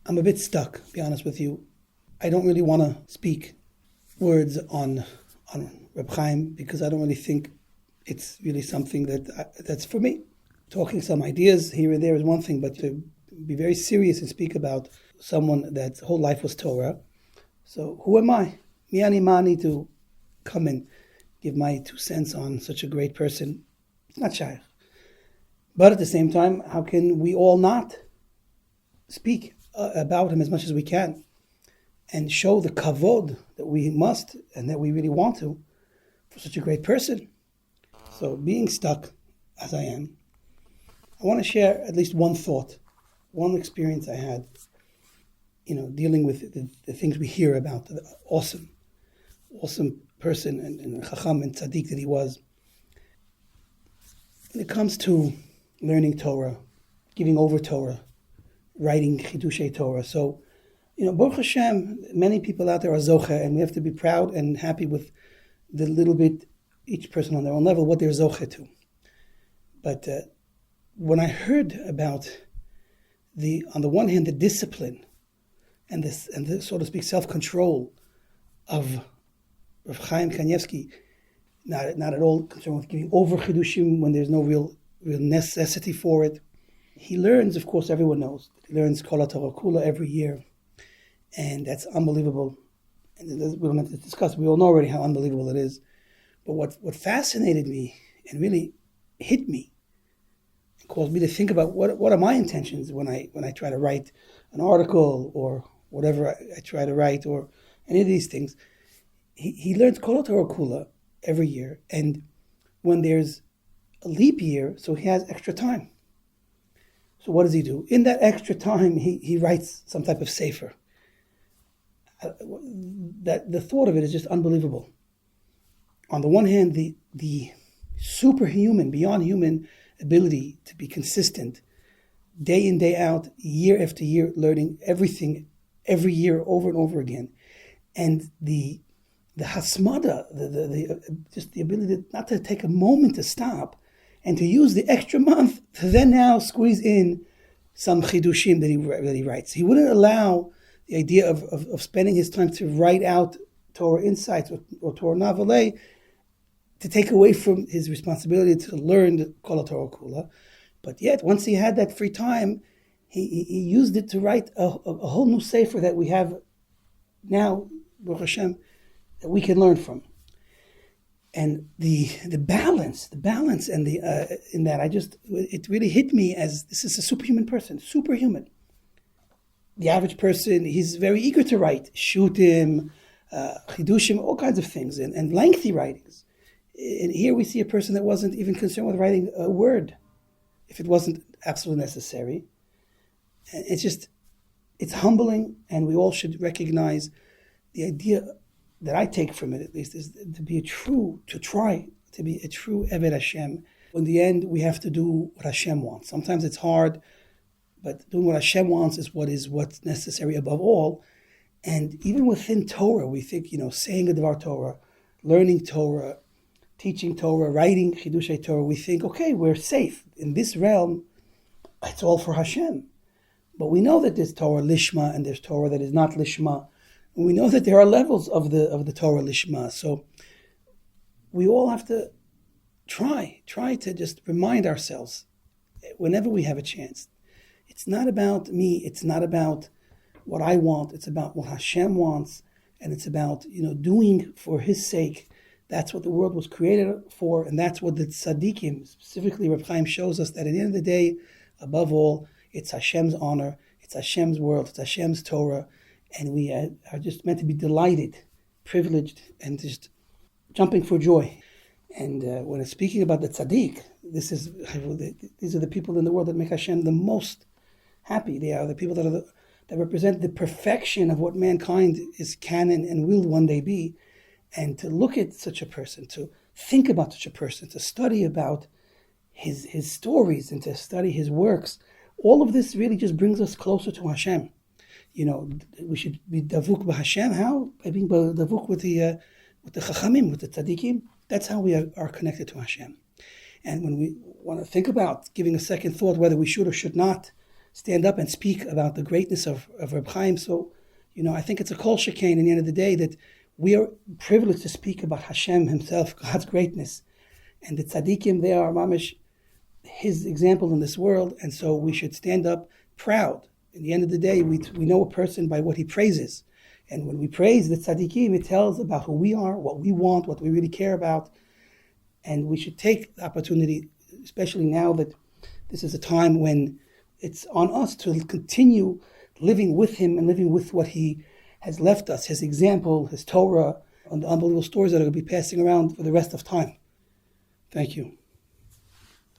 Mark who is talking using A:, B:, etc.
A: I'm a bit stuck, to be honest with you. I don't really want to speak words on Reb Chaim because I don't really think it's really something that's for me. Talking some ideas here and there is one thing, but to be very serious and speak about someone that's whole life was Torah. So who am I? Mi ani mani to come and give my 2 cents on such a great person. It's not shaykh. But at the same time, how can we all not speak about him as much as we can and show the kavod that we must and that we really want to for such a great person? So being stuck as I am, I want to share at least one thought, one experience I had, dealing with the things we hear about, the awesome person and chacham and tzaddik that he was. When it comes to learning Torah, giving over Torah, writing Chidushei Torah. So, Baruch Hashem, many people out there are zoche, and we have to be proud and happy with the little bit, each person on their own level, what they're zoche to. But when I heard about on the one hand, the discipline and the, so to speak, self-control of Rabbi Chaim Kanievsky, not at all concerned with giving over Chidushim when there's no real necessity for it. He learns, of course, everyone knows, he learns Kol HaTorah Kula every year, and that's unbelievable. And we don't have to discuss, we all know already how unbelievable it is. But what fascinated me and really hit me and caused me to think about what are my intentions when I try to write an article or whatever I try to write or any of these things. He learns Kol HaTorah Kula every year, and when there's a leap year, so he has extra time. So what does he do? In that extra time, he writes some type of sefer. That the thought of it is just unbelievable. On the one hand, the superhuman, beyond human ability to be consistent, day in, day out, year after year, learning everything every year over and over again, and the hasmada, just the ability not to take a moment to stop and to use the extra month to then now squeeze in some chidushim that he writes. He wouldn't allow the idea of spending his time to write out Torah insights or Torah navalei to take away from his responsibility to learn the Kol HaTorah Kula. But yet, once he had that free time, he used it to write a whole new sefer that we have now, Baruch Hashem, that we can learn from. And the balance and in that it really hit me as this is a superhuman person, superhuman. The average person, he's very eager to write, shutim, chidushim, all kinds of things, and lengthy writings. And here we see a person that wasn't even concerned with writing a word, if it wasn't absolutely necessary. And it's humbling, and we all should recognize the idea that I take from it, at least, is to try to be a true Eved Hashem. In the end, we have to do what Hashem wants. Sometimes it's hard, but doing what Hashem wants is what's necessary above all. And even within Torah, we think, saying a Dvar Torah, learning Torah, teaching Torah, writing Chidushei Torah, we think, okay, we're safe. In this realm, it's all for Hashem. But we know that there's Torah Lishma and there's Torah that is not Lishma. And we know that there are levels of the Torah Lishma. So we all have to try to just remind ourselves whenever we have a chance. It's not about me. It's not about what I want. It's about what Hashem wants. And it's about, doing for His sake. That's what the world was created for. And that's what the tzaddikim, specifically Reb Chaim, shows us, that at the end of the day, above all, it's Hashem's honor. It's Hashem's world. It's Hashem's Torah. And we are just meant to be delighted, privileged, and just jumping for joy. And when it's speaking about the tzaddik, these are the people in the world that make Hashem the most happy. They are the people that represent the perfection of what mankind can and will one day be. And to look at such a person, to think about such a person, to study about his stories and to study his works, all of this really just brings us closer to Hashem. We should be davuk b'Hashem. How? By being davuk with the chachamim, with the tzaddikim. That's how we are connected to Hashem. And when we want to think about giving a second thought whether we should or should not stand up and speak about the greatness of Reb Chaim. So, I think it's a kol shekain in the end of the day that we are privileged to speak about Hashem himself, God's greatness. And the tzaddikim, they are mamish, his example in this world. And so we should stand up proud. In the end of the day, we know a person by what he praises. And when we praise the tzaddikim, it tells about who we are, what we want, what we really care about. And we should take the opportunity, especially now that this is a time when it's on us to continue living with him and living with what he has left us, his example, his Torah, and the unbelievable stories that are going to be passing around for the rest of time. Thank you.